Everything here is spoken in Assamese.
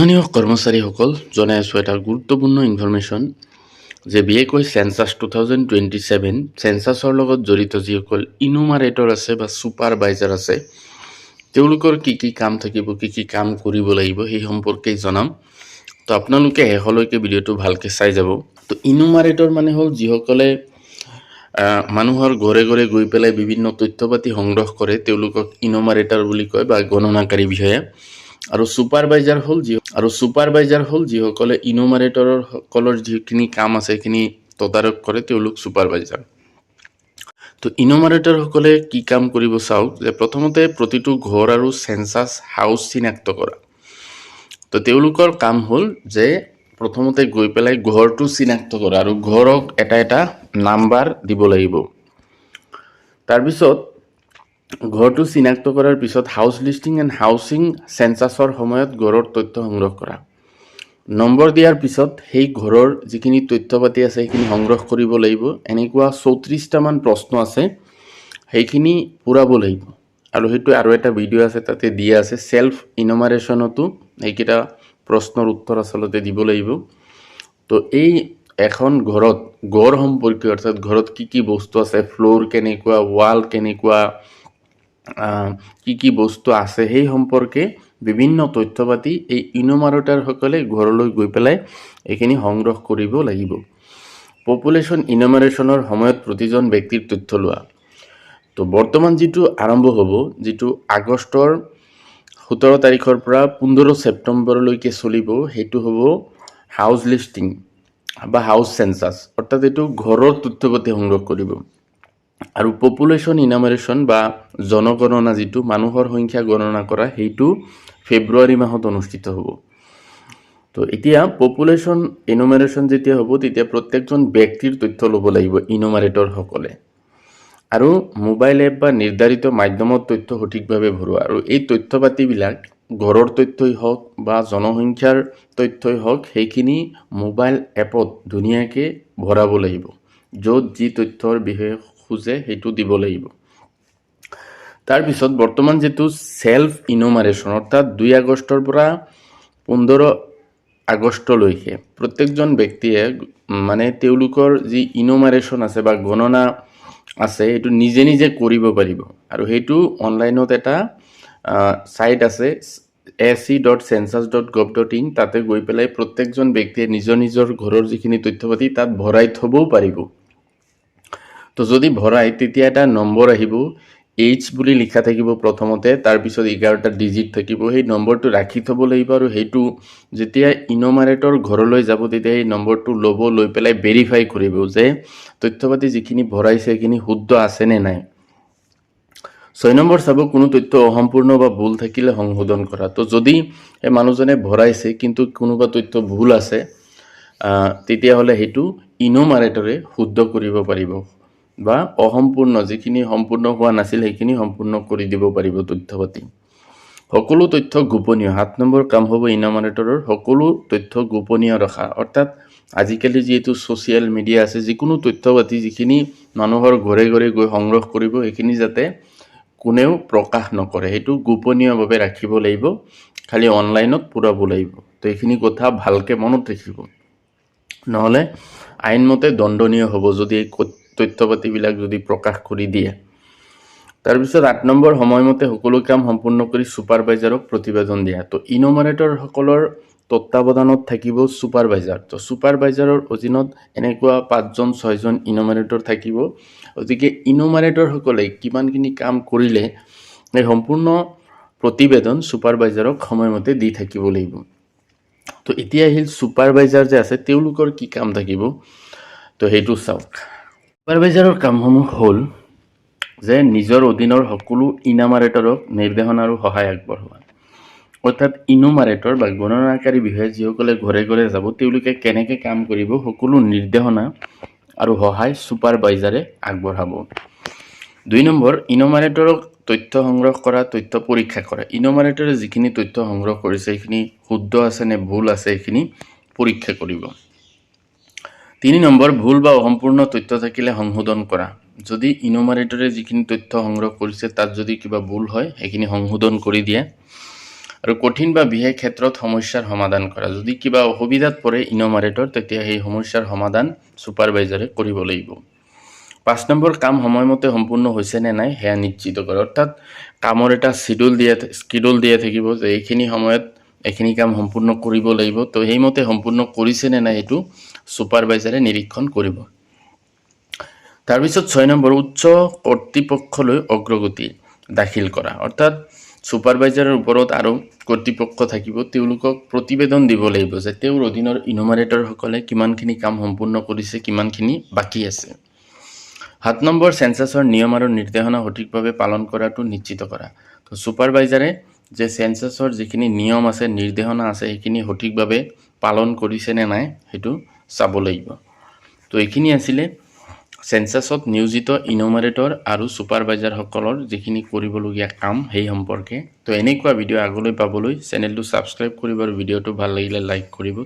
স্থানীয় কৰ্মচাৰীসকল জনাই আছোঁ এটা গুৰুত্বপূৰ্ণ ইনফৰমেশ্যন যে বিশেষকৈ চেঞ্চাছ 2027 চেঞ্চাছৰ লগত জড়িত যিসকল ইনুমাৰেটৰ আছে বা ছুপাৰভাইজাৰ আছে তেওঁলোকৰ কি কি কাম থাকিব, কি কি কাম কৰিব লাগিব সেই সম্পৰ্কে জনাম। তো আপোনালোকে শেষলৈকে ভিডিঅ'টো ভালকৈ চাই যাব। তো ইনুমাৰেটৰ মানে হ'ল যিসকলে মানুহৰ ঘৰে ঘৰে গৈ পেলাই বিভিন্ন তথ্য পাতি সংগ্ৰহ কৰে তেওঁলোকক ইনুমাৰেটৰ বুলি কয় বা গণনাকাৰী বিষয়া। আৰু ছুপাৰভাইজাৰ হ'ল যিসকলে ইনুমাৰেটৰৰ সকলৰ যিখিনি কাম আছে সেইখিনি তদাৰক কৰে তেওঁলোক ছুপাৰভাইজাৰ। তো ইনুমাৰেটৰসকলে কি কাম কৰিব চাওক যে প্ৰথমতে প্ৰতিটো ঘৰ আৰু চেঞ্চাছ হাউচ চিনাক্ত কৰা। তো তেওঁলোকৰ কাম হ'ল যে প্ৰথমতে গৈ পেলাই ঘৰটো চিনাক্ত কৰা আৰু ঘৰক এটা এটা নাম্বাৰ দিব লাগিব। তাৰপিছত ঘৰটো চিনাক্ত কৰাৰ পিছত হাউচ লিষ্টিং এণ্ড হাউচিং চেঞ্চাছৰ সময়ত ঘৰৰ তথ্য সংগ্ৰহ কৰা। নম্বৰ দিয়াৰ পিছত সেই ঘৰৰ যিখিনি তথ্য পাতি আছে সেইখিনি সংগ্ৰহ কৰিব লাগিব। এনেকুৱা 34টামান প্ৰশ্ন আছে সেইখিনি পূৰাব লাগিব। আৰু সেইটো আৰু এটা ভিডিঅ' আছে তাতে দিয়া আছে চেল্ফ ইনুমাৰেশ্যনতো এইকেইটা প্ৰশ্নৰ উত্তৰ আচলতে দিব লাগিব। তো এই এখন ঘৰত গড় সম্পৰ্কীয় অৰ্থাৎ ঘৰত কি কি বস্তু আছে, ফ্ল'ৰ কেনেকুৱা, ৱাল কেনেকুৱা, কি কি বস্তু আছে সেই সম্পৰ্কে বিভিন্ন তথ্য পাতি এই ইনুমাৰেটৰসকলে ঘৰলৈ গৈ পেলাই এইখিনি সংগ্ৰহ কৰিব লাগিব। পপুলেশ্যন ইনুমাৰেশ্যনৰ সময়ত প্ৰতিজন ব্যক্তিৰ তথ্য লোৱা। তো বৰ্তমান যিটো আৰম্ভ হ'ব, যিটো আগষ্টৰ 17 তাৰিখৰ পৰা 15 ছেপ্টেম্বৰলৈকে চলিব, সেইটো হ'ব হাউচ লিষ্টিং বা হাউচ চেঞ্চাছ, অৰ্থাৎ এইটো ঘৰৰ তথ্য পাতি সংগ্ৰহ কৰিব। আৰু পপুলেশ্যন ইনুমাৰেশ্যন বা জনগণনা যিটো মানুহৰ সংখ্যা গণনা কৰা সেইটো ফেব্ৰুৱাৰী মাহত অনুষ্ঠিত হ'ব। তো এতিয়া পপুলেশ্যন ইনুমাৰেশ্যন যেতিয়া হ'ব তেতিয়া প্ৰত্যেকজন ব্যক্তিৰ তথ্য ল'ব লাগিব ইনুমাৰেটৰসকলে। আৰু মোবাইল এপ বা নিৰ্ধাৰিত মাধ্যমত তথ্য সঠিকভাৱে ভৰোৱা। আৰু এই তথ্য পাতিবিলাক ঘৰৰ তথ্যই হওক বা জনসংখ্যাৰ তথ্যই হওক সেইখিনি মোবাইল এপত ধুনীয়াকৈ ভৰাব লাগিব। য'ত যি তথ্যৰ বিষয়ে খোজে সেইটো দিব লাগিব। তাৰপিছত বৰ্তমান যিটো চেল্ফ ইনুমাৰেশ্যন অৰ্থাৎ 2 আগষ্টৰ পৰা 15 আগষ্টলৈকে প্ৰত্যেকজন ব্যক্তিয়ে মানে তেওঁলোকৰ যি ইনুমাৰেশ্যন আছে বা গণনা আছে সেইটো নিজে নিজে কৰিব পাৰিব। আৰু সেইটো অনলাইনত এটা ছাইট আছে ac.census.gov.in, তাতে গৈ পেলাই প্ৰত্যেকজন ব্যক্তিয়ে নিজৰ নিজৰ ঘৰৰ যিখিনি তথ্য পাতি তাত ভৰাই থ'বও পাৰিব। তো যদি ভৰাই তেতিয়া এটা নম্বৰ আহিব, এইচ বুলি লিখা থাকিব প্ৰথমতে, তাৰপিছত 11টা ডিজিট থাকিব। সেই নম্বৰটো ৰাখি থ'ব লাগিব আৰু সেইটো যেতিয়া ইনুমাৰেটৰ ঘৰলৈ যাব তেতিয়া সেই নম্বৰটো ল'ব, লৈ পেলাই ভেৰিফাই কৰিব যে তথ্য পাতি যিখিনি ভৰাইছে সেইখিনি শুদ্ধ আছে নে নাই। 6 নম্বৰ চাব কোনো তথ্য অসম্পূৰ্ণ বা ভুল থাকিলে সংশোধন কৰা। তো যদি এই মানুহজনে ভৰাইছে কিন্তু কোনোবা তথ্য ভুল আছে তেতিয়াহ'লে সেইটো ইনুমাৰেটৰে শুদ্ধ কৰিব পাৰিব বা অসম্পূৰ্ণ যিখিনি সম্পূৰ্ণ হোৱা নাছিল সেইখিনি সম্পূৰ্ণ কৰি দিব পাৰিব তথ্য পাতি। সকলো তথ্য গোপনীয়। 7 নম্বৰ কাম হ'ব ইনুমাৰেটৰৰ সকলো তথ্য গোপনীয় ৰখা। অৰ্থাৎ আজিকালি যিহেতু ছ'চিয়েল মিডিয়া আছে, যিকোনো তথ্য পাতি যিখিনি মানুহৰ ঘৰে ঘৰে গৈ সংগ্ৰহ কৰিব সেইখিনি যাতে কোনেও প্ৰকাশ নকৰে, সেইটো গোপনীয়ভাৱে ৰাখিব লাগিব, খালি অনলাইনত পূৰাব লাগিব। তো এইখিনি কথা ভালকৈ মনত ৰাখিব, নহ'লে আইনমতে দণ্ডনীয় হ'ব যদি এই তথ্য পাতিবিলাক যদি প্ৰকাশ কৰি দিয়ে। তাৰপিছত 8 নম্বৰ সময়মতে সকলো কাম সম্পূৰ্ণ কৰি ছুপাৰভাইজাৰক প্ৰতিবেদন দিয়া। তো ইনুমাৰেটৰসকলৰ তত্ত্বাৱধানত থাকিব ছুপাৰভাইজাৰ। তো ছুপাৰভাইজাৰৰ অধীনত এনেকুৱা 5জন 6জন ইনুমাৰেটৰ থাকিব। গতিকে ইনুমাৰেটৰসকলে কিমানখিনি কাম কৰিলে এই সম্পূৰ্ণ প্ৰতিবেদন ছুপাৰভাইজাৰক সময়মতে দি থাকিব লাগিব। তো এতিয়া আহিল ছুপাৰভাইজাৰ যে আছে তেওঁলোকৰ কি কাম থাকিব, তো সেইটো চাওক। ছুপাৰভাইজাৰৰ কামসমূহ হ'ল যে নিজৰ অধীনৰ সকলো ইনুমাৰেটৰক নিৰ্দেশনা আৰু সহায় আগবঢ়োৱা। অৰ্থাৎ ইনুমাৰেটৰ বা গণনাকাৰী বিষয়া যিসকলে ঘৰে ঘৰে যাব তেওঁলোকে কেনেকৈ কাম কৰিব সকলো নিৰ্দেশনা আৰু সহায় ছুপাৰভাইজাৰে আগবঢ়াব। 2 নম্বৰ ইনুমাৰেটৰক তথ্য সংগ্ৰহ কৰা, তথ্য পৰীক্ষা কৰা। ইনুমাৰেটৰে যিখিনি তথ্য সংগ্ৰহ কৰিছে সেইখিনি শুদ্ধ আছে নে ভুল আছে সেইখিনি পৰীক্ষা কৰিব। 3 নম্বৰ ভুল বা অসম্পূৰ্ণ তথ্য থাকিলে সংশোধন কৰা। যদি ইনুমাৰেটৰে যিখিনি তথ্য সংগ্ৰহ কৰিছে তাত যদি কিবা ভুল হয় সেইখিনি সংশোধন কৰি দিয়ে। আৰু কঠিন বা বিশেষ ক্ষেত্ৰত সমস্যাৰ সমাধান কৰা যদি কিবা অসুবিধাত পৰে ইনোমাৰেটৰ তেতিয়া সেই সমস্যাৰ সমাধান সুপাৰভাইজাৰে কৰিব লাগিব 5 নম্বৰ কাম সময়মতে সম্পূৰ্ণ হৈছে নে নাই হেয়া নিশ্চিত কৰা অৰ্থাৎ কামৰ এটা শিডিউল দিয়া থাকিব যে এইখিনি সময়ত এইখিনি কাম সম্পূৰ্ণ কৰিব লাগিব তো সেইমতে সম্পূৰ্ণ কৰিছে নে নাই এটো সুপাৰভাইজাৰে নিৰীক্ষণ কৰিব তাৰ পিছত 6 নম্বৰ উচ্চ কৰ্তৃপক্ষলৈ অগ্ৰগতি দাখিল কৰা অৰ্থাৎ সুপাৰভাইজাৰৰ ওপৰত আৰু কৰ্তৃপক্ষ থাকিব তেওঁলোকক প্ৰতিবেদন দিব লাগিব যে তেওঁৰ অধীনৰ ইনোমাৰেটৰ সকলে কিমানখিনি কাম সম্পূৰ্ণ কৰিছে কিমানখিনি বাকি আছে 7 নম্বৰ সেন্সাসৰ নিয়ম আৰু নিৰ্দেশনা সঠিকভাৱে পালন কৰাটো নিশ্চিত কৰা তো সুপাৰভাইজাৰে যে সেন্সাসৰ যিখিনি নিয়ম আছে নিৰ্দেশনা আছে সেইখিনি সঠিকভাৱে পালন কৰিছে নে নাই হেতু চাব লাগিব তো এইখিনি আছিল সেন্সাসত নিয়োজিত ইনোমাৰেটৰ আৰু সুপাৰভাইজাৰ সকলৰ যিখিনি কৰিবলগীয়া কাম সেই সম্পৰ্কে তো এনেকুৱা ভিডিও আগলৈ পাবলৈ চেনেলটো সাবস্ক্ৰাইব কৰিব আৰু ভিডিওটো ভাল লাগিলে লাইক কৰিব